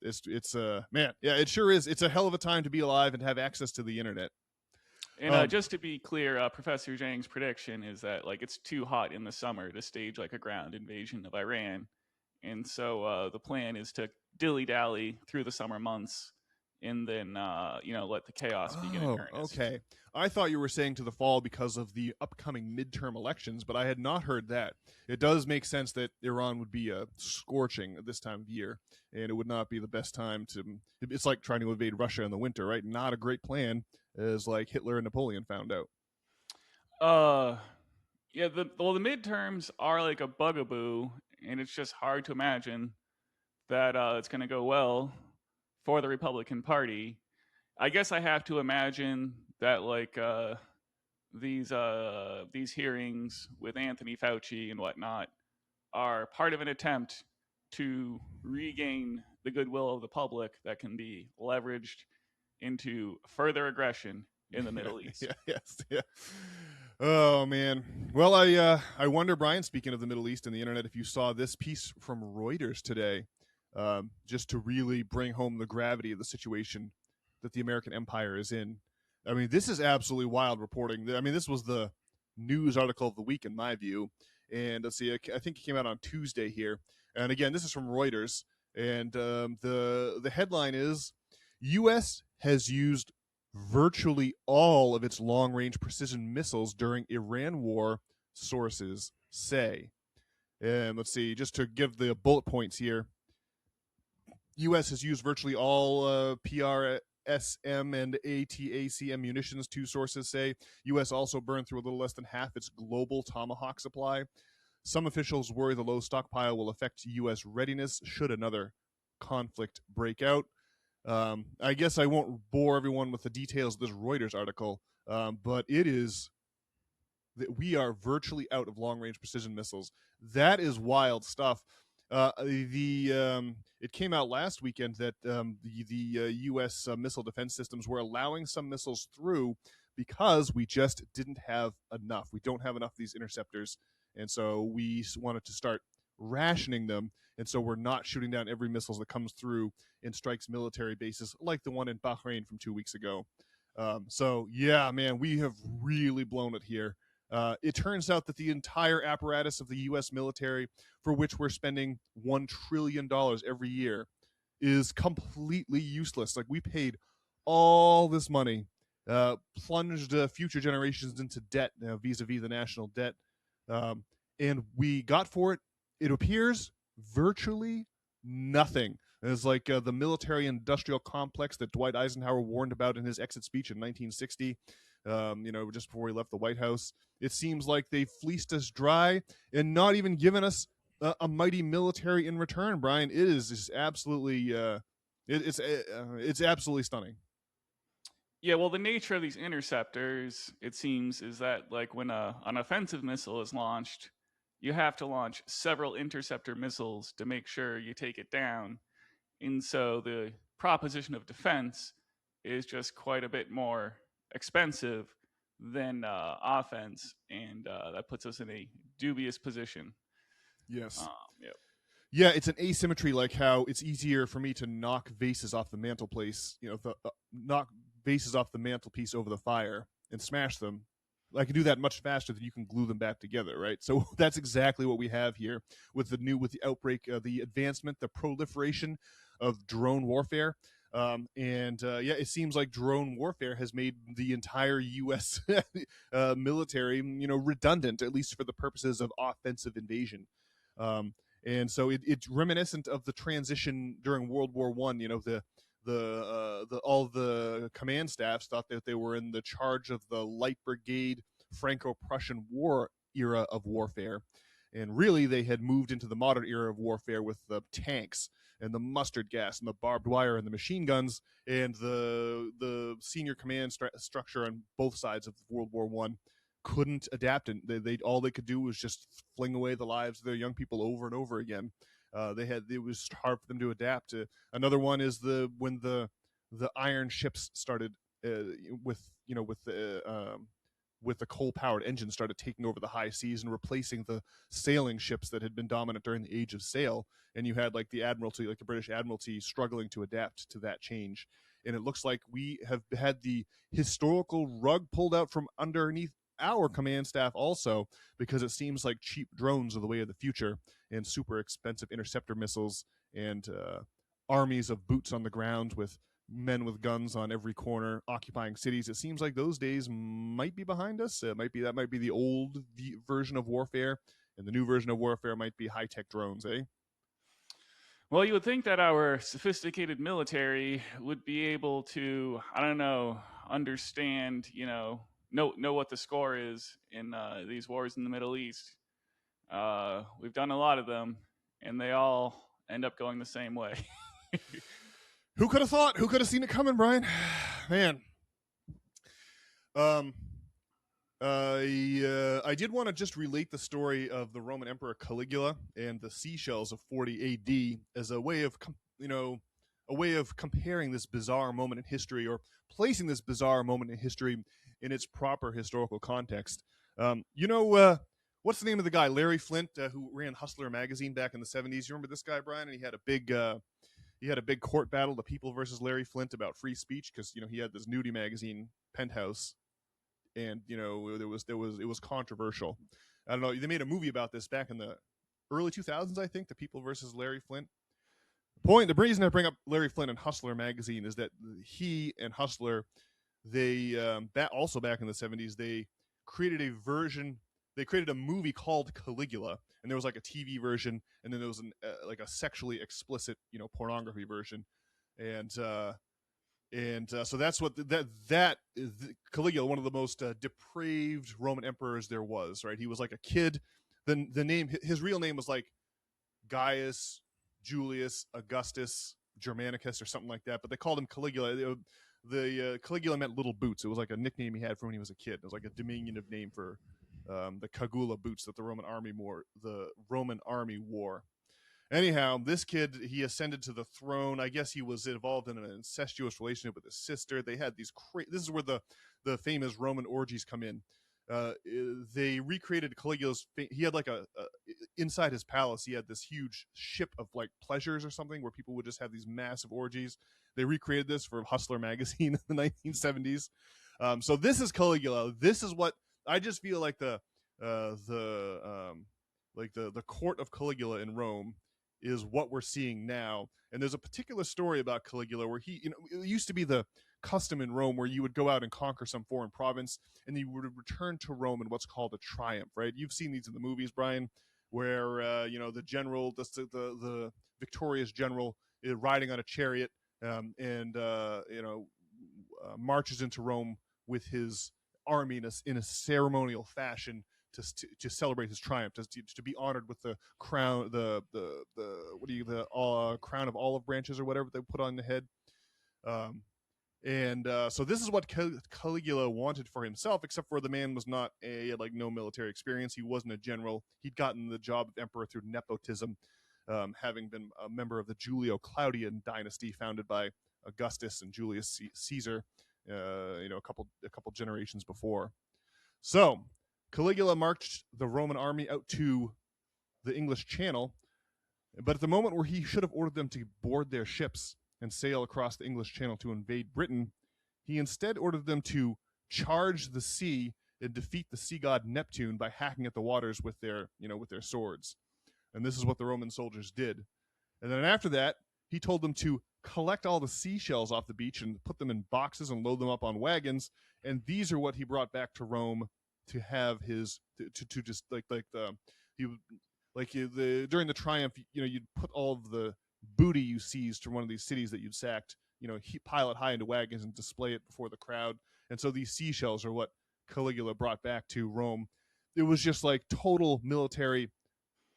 It's man, yeah, it sure is. It's a hell of a time to be alive and have access to the internet. And just to be clear, Professor Zhang's prediction is that like it's too hot in the summer to stage like a ground invasion of Iran, and so the plan is to dilly dally through the summer months, and then let the chaos begin in earnest. Okay. I thought you were saying to the fall because of the upcoming midterm elections, but I had not heard that. It does make sense that Iran would be scorching at this time of year, and it would not be the best time to. It's like trying to invade Russia in the winter, right? Not a great plan, as like Hitler and Napoleon found out. Yeah. The midterms are like a bugaboo, and it's just hard to imagine that it's going to go well for the Republican Party. I guess I have to imagine that like these hearings with Anthony Fauci and whatnot are part of an attempt to regain the goodwill of the public that can be leveraged into further aggression in the Middle East. Yeah. Oh man. Well, I wonder, Brian. Speaking of the Middle East and the internet, if you saw this piece from Reuters today, just to really bring home the gravity of the situation that the American empire is in. I mean, this is absolutely wild reporting. I mean, this was the news article of the week, in my view. And let's see, I think it came out on Tuesday here. And again, this is from Reuters. And the headline is, U.S. has used virtually all of its long-range precision missiles during Iran war, sources say. And let's see, just to give the bullet points here, U.S. has used virtually all PRSM and ATACM munitions, two sources say. U.S. also burned through a little less than half its global Tomahawk supply. Some officials worry the low stockpile will affect U.S. readiness should another conflict break out. I guess I won't bore everyone with the details of this Reuters article, but it is that we are virtually out of long-range precision missiles. That is wild stuff. It came out last weekend that the U.S. Missile defense systems were allowing some missiles through because we just didn't have enough. We don't have enough of these interceptors, and so we wanted to start rationing them, and so we're not shooting down every missile that comes through and strikes military bases like the one in Bahrain from 2 weeks ago. So, yeah, man, we have really blown it here. It turns out that the entire apparatus of the U.S. military, for which we're spending $1 trillion every year, is completely useless. Like, we paid all this money, plunged future generations into debt vis-a-vis the national debt, and we got for it, it appears, virtually nothing. It's like the military-industrial complex that Dwight Eisenhower warned about in his exit speech in 1960, just before he left the White House. It seems like they fleeced us dry and not even given us a mighty military in return, Brian. It is absolutely, it's absolutely stunning. Yeah, well, the nature of these interceptors, it seems, is that like when an offensive missile is launched, you have to launch several interceptor missiles to make sure you take it down. And so the proposition of defense is just quite a bit more expensive than offense, and that puts us in a dubious position. Yes. Yep. Yeah, it's an asymmetry, like how it's easier for me to knock vases off the mantelpiece, knock vases off the mantelpiece over the fire and smash them. I can do that much faster than you can glue them back together, right? So that's exactly what we have here with the outbreak, the advancement, the proliferation of drone warfare. It seems like drone warfare has made the entire U.S. military, redundant, at least for the purposes of offensive invasion. And so it's reminiscent of the transition during World War I. All the command staffs thought that they were in the charge of the Light Brigade Franco-Prussian War era of warfare. And really, they had moved into the modern era of warfare with the tanks and the mustard gas and the barbed wire and the machine guns, and the senior command structure on both sides of World War One couldn't adapt, and they all they could do was just fling away the lives of their young people over and over again. It was hard for them to adapt. Another one is when the iron ships started with with the coal-powered engines started taking over the high seas and replacing the sailing ships that had been dominant during the age of sail. And you had like the Admiralty, like the British Admiralty, struggling to adapt to that change. And it looks like we have had the historical rug pulled out from underneath our command staff also, because it seems like cheap drones are the way of the future, and super expensive interceptor missiles, and armies of boots on the ground with men with guns on every corner occupying cities. It seems like those days might be behind us. That might be the old version of warfare, and the new version of warfare might be high-tech drones, eh? Well, you would think that our sophisticated military would be able to, I don't know, understand, know what the score is in these wars in the Middle East. We've done a lot of them, and they all end up going the same way. Who could have thought? Who could have seen it coming, Brian? Man. I did want to just relate the story of the Roman Emperor Caligula and the seashells of 40 AD as a way of, comparing this bizarre moment in history, or placing this bizarre moment in history in its proper historical context. What's the name of the guy, Larry Flynt, who ran Hustler magazine back in the 70s? You remember this guy, Brian? And he had a big court battle, The People versus Larry Flynt, about free speech, because he had this nudie magazine, Penthouse, and it was controversial. I don't know. They made a movie about this back in the early 2000s, I think. The People versus Larry Flynt. The reason I bring up Larry Flynt and Hustler magazine is that he and Hustler, they also back in the 70s, they created a version. They created a movie called Caligula, and there was like a TV version, and then there was like a sexually explicit, pornography version, and so that's what Caligula, one of the most depraved Roman emperors there was. Right, he was like a kid. Then his real name was like Gaius Julius Augustus Germanicus or something like that, but they called him Caligula. The Caligula meant little boots. It was like a nickname he had from when he was a kid. It was like a diminutive name for the Cagula boots that the Roman army wore. Anyhow, this kid, he ascended to the throne. I guess he was involved in an incestuous relationship with his sister. They had these this is where the famous Roman orgies come in. They recreated Caligula's. He had like inside his palace, he had this huge ship of like pleasures or something, where people would just have these massive orgies. They recreated this for Hustler magazine in the 1970s. So this is Caligula. This is what I just feel like the court of Caligula in Rome is what we're seeing now. And there's a particular story about Caligula where it used to be the custom in Rome where you would go out and conquer some foreign province, and you would return to Rome in what's called a triumph, right? You've seen these in the movies, Brian, where the general, the victorious general, is riding on a chariot and marches into Rome with his army in a ceremonial fashion to celebrate his triumph, to be honored with the crown, the crown of olive branches or whatever they put on the head. So this is what Caligula wanted for himself, except for the man was not had no military experience. He wasn't a general. He'd gotten the job of emperor through nepotism, having been a member of the Julio-Claudian dynasty founded by Augustus and Julius Caesar, a couple generations before. So Caligula marched the Roman army out to the English Channel, but at the moment where he should have ordered them to board their ships and sail across the English Channel to invade Britain, he instead ordered them to charge the sea and defeat the sea god Neptune by hacking at the waters with their swords. And this is what the Roman soldiers did. And then after that, he told them to collect all the seashells off the beach and put them in boxes and load them up on wagons. And these are what he brought back to Rome to have his during the triumph, you'd put all of the booty you seized from one of these cities that you'd sacked, pile it high into wagons and display it before the crowd. And so these seashells are what Caligula brought back to Rome. It was just like total military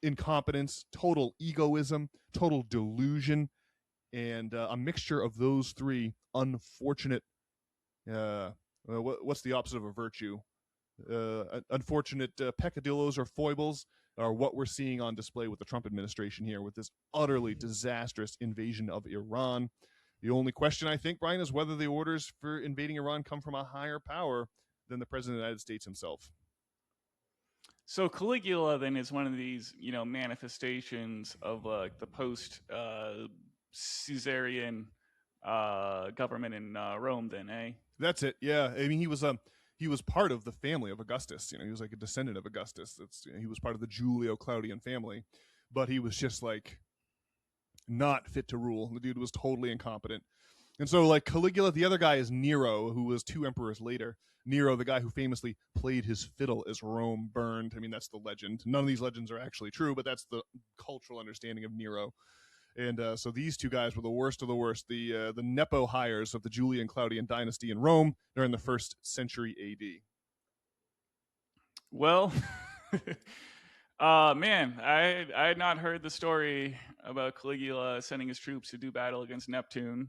incompetence, total egoism, total delusion, and a mixture of those three unfortunate. What's the opposite of a virtue? Unfortunate peccadillos or foibles are what we're seeing on display with the Trump administration here, with this utterly disastrous invasion of Iran. The only question, I think, Brian, is whether the orders for invading Iran come from a higher power than the President of the United States himself. So Caligula then is one of these, manifestations of like the post Caesarian government in Rome. Then, eh? That's it. Yeah, I mean, he was part of the family of Augustus. He was like a descendant of Augustus. He was part of the Julio-Claudian family, but he was just like not fit to rule. The dude was totally incompetent. And so, like Caligula, the other guy is Nero, who was 2 emperors later. Nero, the guy who famously played his fiddle as Rome burned. I mean, that's the legend. None of these legends are actually true, but that's the cultural understanding of Nero. And so these 2 guys were the worst of the worst, the Nepo hires of the Julian Claudian dynasty in Rome during the 1st century AD. Well, man, I had not heard the story about Caligula sending his troops to do battle against Neptune.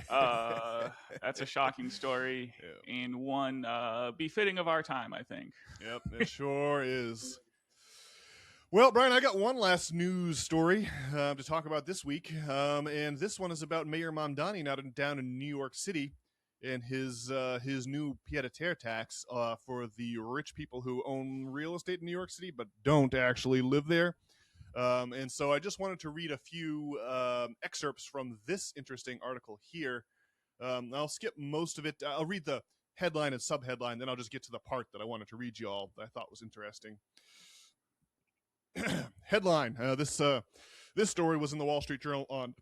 That's a shocking story, and one befitting of our time, I think. Yep, it sure is. Well, Brian, I got one last news story to talk about this week, and this one is about Mayor Mamdani down in New York City and his new pied-à-terre tax for the rich people who own real estate in New York City but don't actually live there. And so I just wanted to read a few excerpts from this interesting article here. I'll skip most of it. I'll read the headline and subheadline, then I'll just get to the part that I wanted to read you all that I thought was interesting. Headline: this story was in the Wall Street Journal on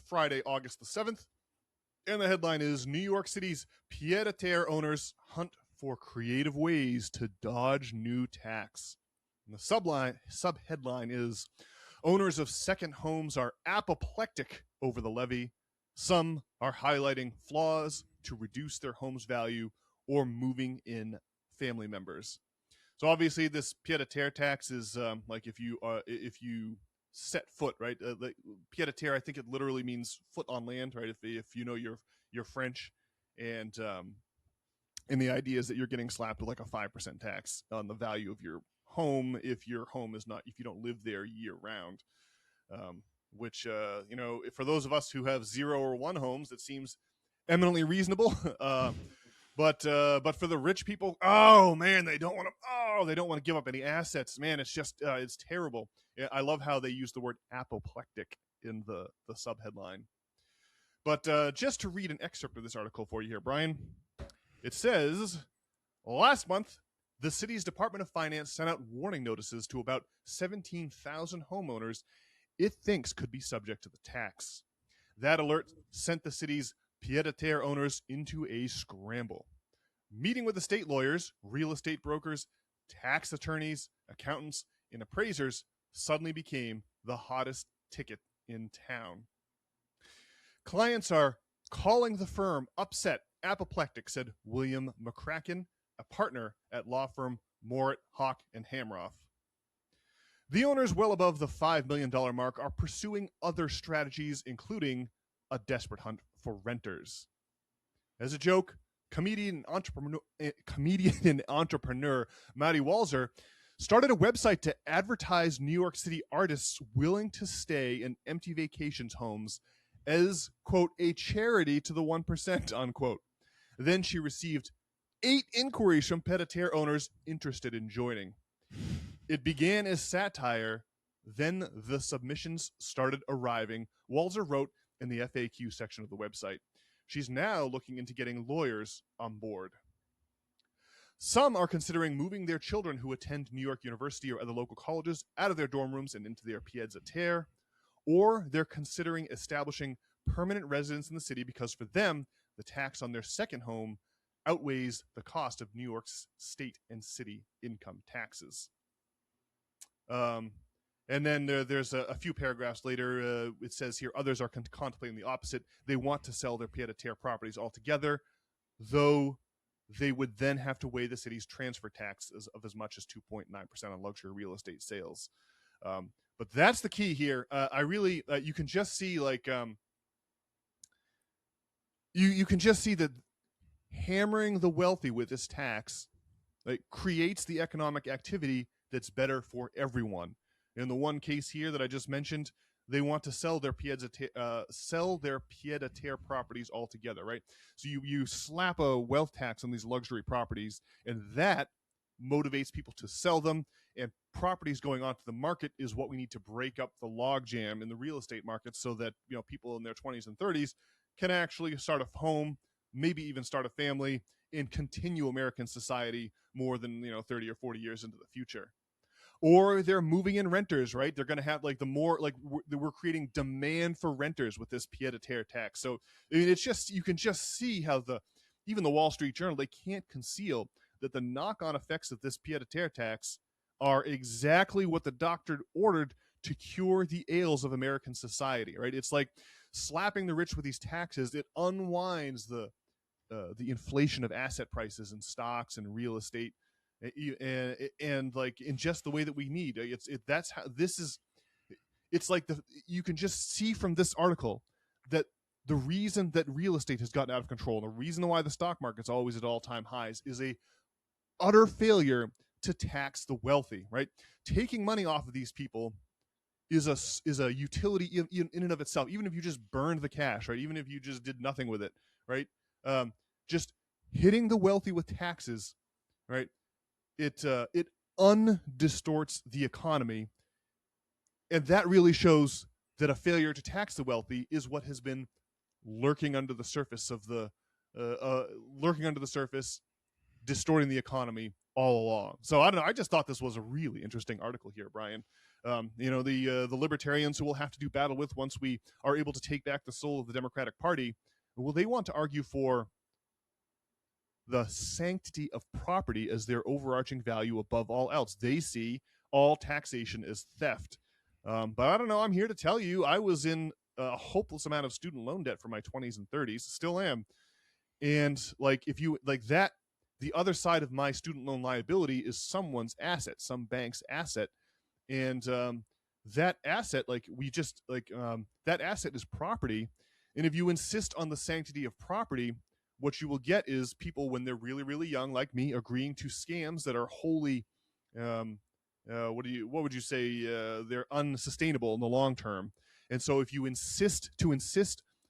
Friday, August the 7th, and the headline is New York City's pied-à-terre owners hunt for creative ways to dodge new tax. And the subheadline is owners of second homes are apoplectic over the levy. Some are highlighting flaws to reduce their home's value or moving in family members. So obviously, this pied-à-terre tax is like if you set foot, right? Like pied-à-terre, I think it literally means foot on land, right? If you know your French, and the idea is that you're getting slapped with like a 5% tax on the value of your home if your home is not, if you don't live there year round. Which for those of us who have 0 or 1 homes, that seems eminently reasonable. But for the rich people, oh man, they don't want to give up any assets. Man, it's just it's terrible. I love how they use the word apoplectic in the subheadline. But just to read an excerpt of this article for you here, Brian, it says, last month, the city's Department of Finance sent out warning notices to about 17,000 homeowners it thinks could be subject to the tax. That alert sent the city's pied-à-terre owners into a scramble. Meeting with estate lawyers, real estate brokers, tax attorneys, accountants, and appraisers suddenly became the hottest ticket in town. Clients are calling the firm upset, apoplectic, said William McCracken, a partner at law firm Morit, Hawk, and Hamroff. The owners, well above the $5 million mark, are pursuing other strategies, including a desperate hunt for renters. As a joke, comedian and entrepreneur Maddie Walzer started a website to advertise New York City artists willing to stay in empty vacations homes as, quote, a charity to the 1%, unquote. Then she received 8 inquiries from pied-à-terre owners interested in joining. It began as satire, then the submissions started arriving, Walzer wrote in the FAQ section of the website. She's now looking into getting lawyers on board. Some are considering moving their children who attend New York University or other local colleges out of their dorm rooms and into their pieds-à-terre, or they're considering establishing permanent residence in the city because for them, the tax on their second home outweighs the cost of New York's state and city income taxes. And then there's a few paragraphs later. It says here, others are contemplating the opposite. They want to sell their pied-à-terre properties altogether, though they would then have to weigh the city's transfer tax of as much as 2.9% on luxury real estate sales. But that's the key here. I really, you can just see like, you can just see that hammering the wealthy with this tax like creates the economic activity that's better for everyone. In the one case here that I just mentioned, they want to sell their pied-a-terre properties altogether, right? So you slap a wealth tax on these luxury properties, and that motivates people to sell them. And properties going onto the market is what we need to break up the logjam in the real estate market, so that people in their 20s and 30s can actually start a home, maybe even start a family, and continue American society more than 30 or 40 years into the future. Or they're moving in renters, right? They're going to have like the more like we're creating demand for renters with this pied-a-terre tax. So I mean, it's just, you can just see how even the Wall Street Journal, they can't conceal that the knock-on effects of this pied-a-terre tax are exactly what the doctor ordered to cure the ails of American society, right? It's like slapping the rich with these taxes. It unwinds the inflation of asset prices and stocks and real estate, and like in just the way that we need. That's how this is. It's like you can just see from this article that the reason that real estate has gotten out of control, the reason why the stock market's always at all-time highs, is a utter failure to tax the wealthy, right? Taking money off of these people is a utility in and of itself. Even if you just burned the cash, right? Even if you just did nothing with it, right? Just hitting the wealthy with taxes, right? It undistorts the economy, and that really shows that a failure to tax the wealthy is what has been lurking under the surface of distorting the economy all along. So I don't know. I just thought this was a really interesting article here, Brian. The libertarians who we'll have to do battle with once we are able to take back the soul of the Democratic Party, well, they want to argue for the sanctity of property as their overarching value above all else. They see all taxation as theft. But I don't know. I'm here to tell you, I was in a hopeless amount of student loan debt for my 20s and 30s, still am. And like, if you like that, the other side of my student loan liability is someone's asset, some bank's asset. And that asset, that asset is property. And if you insist on the sanctity of property, what you will get is people, when they're really, really young, like me, agreeing to scams that are wholly, what would you say? They're unsustainable in the long term. And so if you insist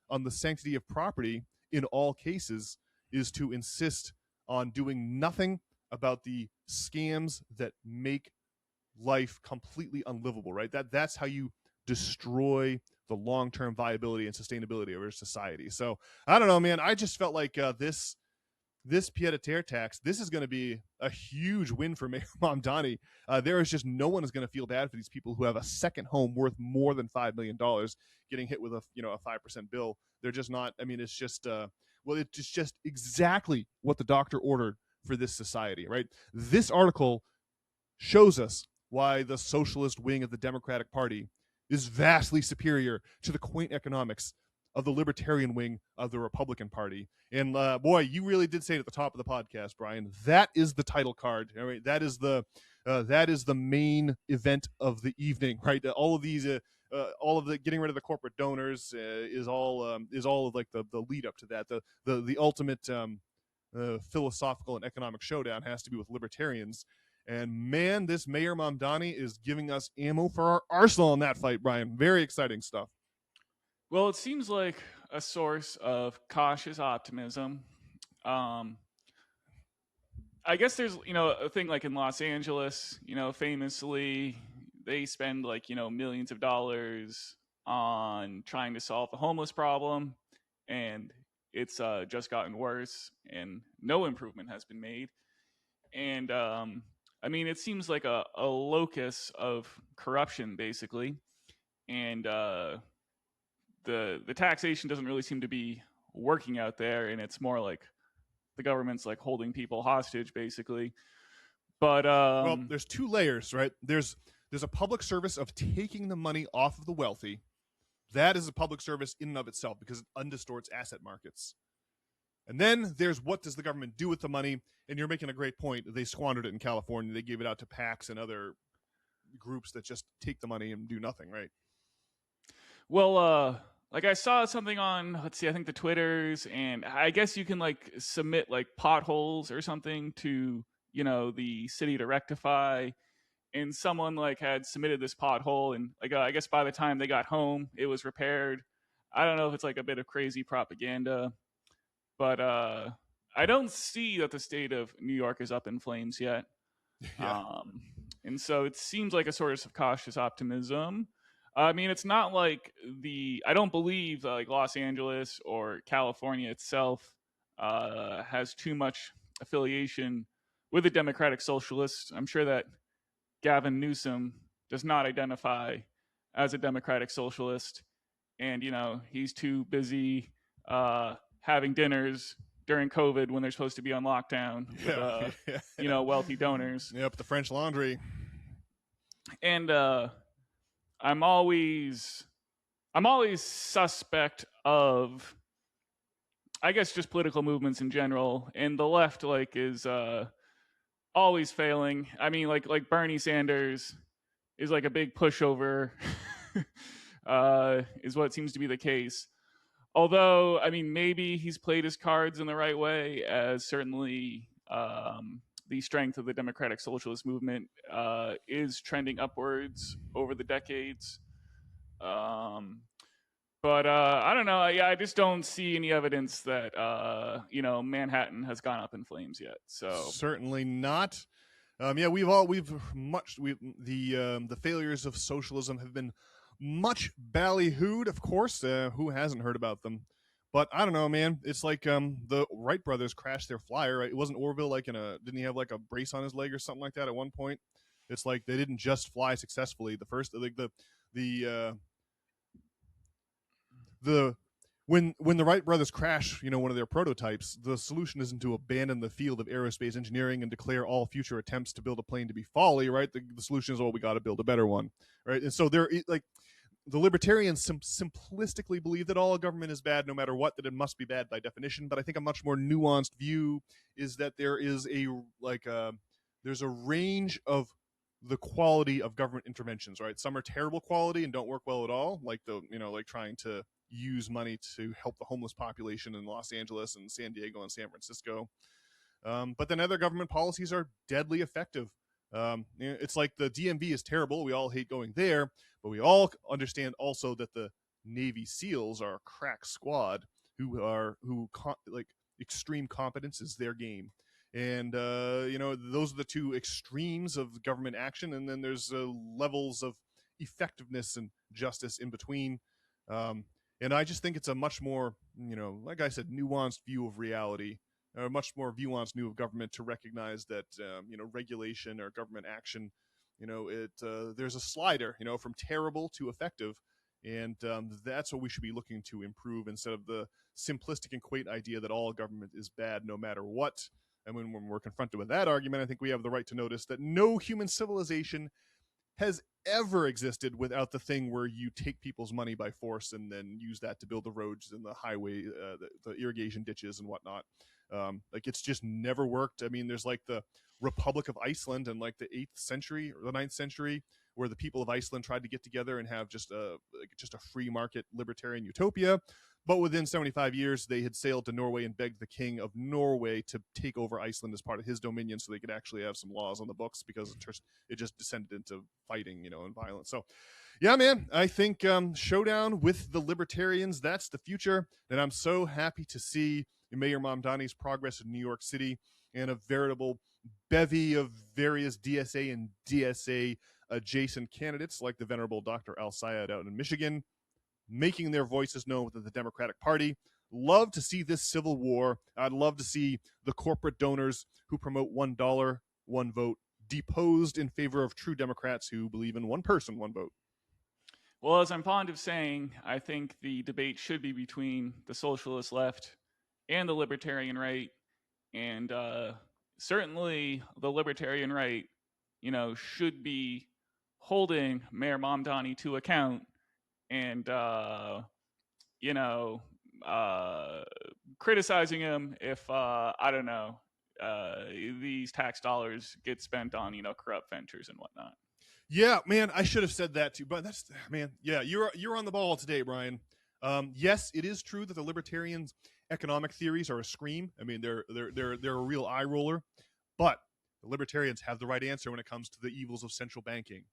on the sanctity of property in all cases, is to insist on doing nothing about the scams that make life completely unlivable, right? That's how you destroy the long-term viability and sustainability of our society. So I don't know, man. I just felt like this pied-a-terre tax, this is going to be a huge win for Mayor Mamdani. There is just no one is going to feel bad for these people who have a second home worth more than $5 million getting hit with a 5% bill. They're just not. I mean, it's just it's just exactly what the doctor ordered for this society, right? This article shows us why the socialist wing of the Democratic Party is vastly superior to the quaint economics of the libertarian wing of the Republican Party. And boy, you really did say it at the top of the podcast, Brian. That is the title card. All right, that is the main event of the evening, right? All of these, all of the getting rid of the corporate donors is all of like the lead up to that. The ultimate philosophical and economic showdown has to be with libertarians. And man, this Mayor Mamdani is giving us ammo for our arsenal in that fight, Brian. Very exciting stuff. Well, it seems like a source of cautious optimism. I guess there's, a thing like in Los Angeles, famously, they spend like, millions of dollars on trying to solve the homeless problem. And it's just gotten worse and no improvement has been made. And it seems like a locus of corruption, basically. And the taxation doesn't really seem to be working out there, and it's more like the government's like holding people hostage, basically. But well, there's two layers, right? There's a public service of taking the money off of the wealthy. That is a public service in and of itself because it undistorts asset markets. And then there's what does the government do with the money? And you're making a great point. They squandered it in California. They gave it out to PACs and other groups that just take the money and do nothing, right? Well, like I saw something on, let's see, I think the Twitters, and I guess you can like submit like potholes or something to, the city to rectify. And someone like had submitted this pothole, and like I guess by the time they got home, it was repaired. I don't know if it's like a bit of crazy propaganda, but I don't see that the state of New York is up in flames yet. Yeah. And so it seems like a sort of cautious optimism. I mean, it's not like I don't believe that like Los Angeles or California itself has too much affiliation with the Democratic Socialists. I'm sure that Gavin Newsom does not identify as a Democratic Socialist, and he's too busy having dinners during COVID when they're supposed to be on lockdown with wealthy donors. Yep, the French Laundry. And I'm always suspect of, I guess, just political movements in general, and the left like is always failing. I mean, like Bernie Sanders is like a big pushover, is what seems to be the case. Although, I mean, maybe he's played his cards in the right way, as certainly the strength of the Democratic Socialist movement is trending upwards over the decades. But I don't know. I just don't see any evidence that Manhattan has gone up in flames yet. So certainly not. The failures of socialism have been much ballyhooed, of course. Who hasn't heard about them? But I don't know, man. It's like the Wright brothers crashed their flyer. Right? It wasn't Orville like didn't he have like a brace on his leg or something like that at one point? It's like they didn't just fly successfully. The first, like when the Wright brothers crash, one of their prototypes, the solution isn't to abandon the field of aerospace engineering and declare all future attempts to build a plane to be folly, right? The solution is, we got to build a better one, right? And so they're like, the libertarians simplistically believe that all government is bad no matter what, that it must be bad by definition. But I think a much more nuanced view is that there is there's a range of the quality of government interventions, right? Some are terrible quality and don't work well at all, like like trying to use money to help the homeless population in Los Angeles and San Diego and San Francisco. But then other government policies are deadly effective. It's like the DMV is terrible. We all hate going there, but we all understand also that the Navy SEALs are a crack squad like extreme competence is their game. And those are the two extremes of government action, and then there's levels of effectiveness and justice in between. And I just think it's a much more, like I said, nuanced view of reality, a much more nuanced view of government to recognize that, regulation or government action, there's a slider, from terrible to effective. And that's what we should be looking to improve, instead of the simplistic and quaint idea that all government is bad no matter what. And when we're confronted with that argument, I think we have the right to notice that no human civilization has ever existed without the thing where you take people's money by force and then use that to build the roads and the highway, the irrigation ditches and whatnot. Like, it's just never worked. I mean, there's like the Republic of Iceland in like the 8th century or the 9th century, where the people of Iceland tried to get together and have just a free market libertarian utopia. But within 75 years, they had sailed to Norway and begged the king of Norway to take over Iceland as part of his dominion, so they could actually have some laws on the books, because it just descended into fighting, and violence. So, yeah, man, I think showdown with the libertarians, that's the future. And I'm so happy to see Mayor Mamdani's progress in New York City, and a veritable bevy of various DSA and DSA adjacent candidates like the venerable Dr. Al Sayed out in Michigan, making their voices known within the Democratic Party. Love to see this civil war. I'd love to see the corporate donors who promote $1, one vote deposed in favor of true Democrats who believe in one person, one vote. Well, as I'm fond of saying, I think the debate should be between the socialist left and the libertarian right. And certainly the libertarian right, should be holding Mayor Mamdani to account, and criticizing him if I don't know, these tax dollars get spent on corrupt ventures and whatnot. Yeah, man, I should have said that too. But that's man, yeah, you're on the ball today, Brian. Yes, it is true that the libertarians' economic theories are a scream. I mean, they're a real eye roller. But the libertarians have the right answer when it comes to the evils of central banking,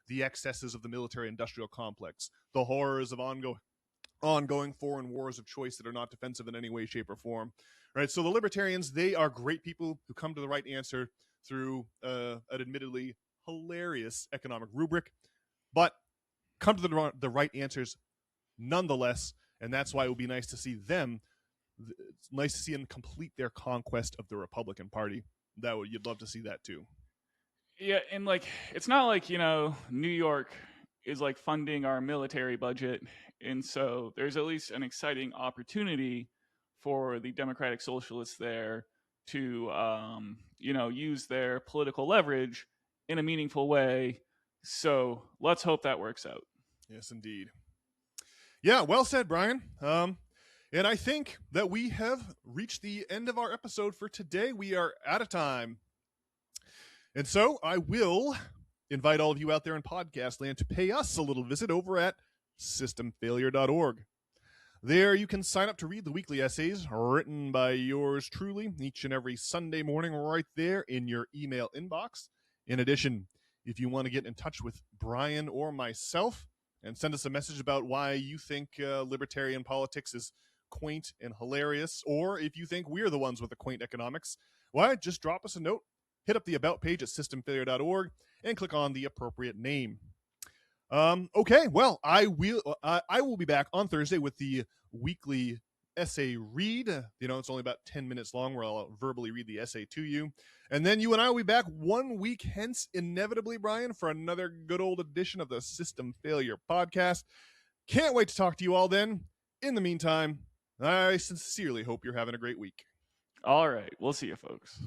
the excesses of the military-industrial complex, the horrors of ongoing foreign wars of choice that are not defensive in any way, shape, or form. Right. So the libertarians, they are great people who come to the right answer through an admittedly hilarious economic rubric, but come to the right answers nonetheless. And that's why it would be nice to see them. It's nice to see them complete their conquest of the Republican Party. You'd love to see that too. Yeah, and like it's not like New York is like funding our military budget, and so there's at least an exciting opportunity for the Democratic Socialists there to use their political leverage in a meaningful way. So let's hope that works out. Yes, indeed. Yeah, well said, Brian. And I think that we have reached the end of our episode for today. We are out of time. And so I will invite all of you out there in podcast land to pay us a little visit over at systemfailure.org. There you can sign up to read the weekly essays written by yours truly each and every Sunday morning right there in your email inbox. In addition, if you want to get in touch with Brian or myself and send us a message about why you think libertarian politics is quaint and hilarious, or if you think we're the ones with the quaint economics, why just drop us a note, hit up the about page at systemfailure.org, and click on the appropriate name. Okay, well, I will be back on Thursday with the weekly essay read. It's only about 10 minutes long where I'll verbally read the essay to you. And then you and I will be back 1 week hence, inevitably, Brian, for another good old edition of the System Failure Podcast. Can't wait to talk to you all then. In the meantime, I sincerely hope you're having a great week. All right. We'll see you, folks.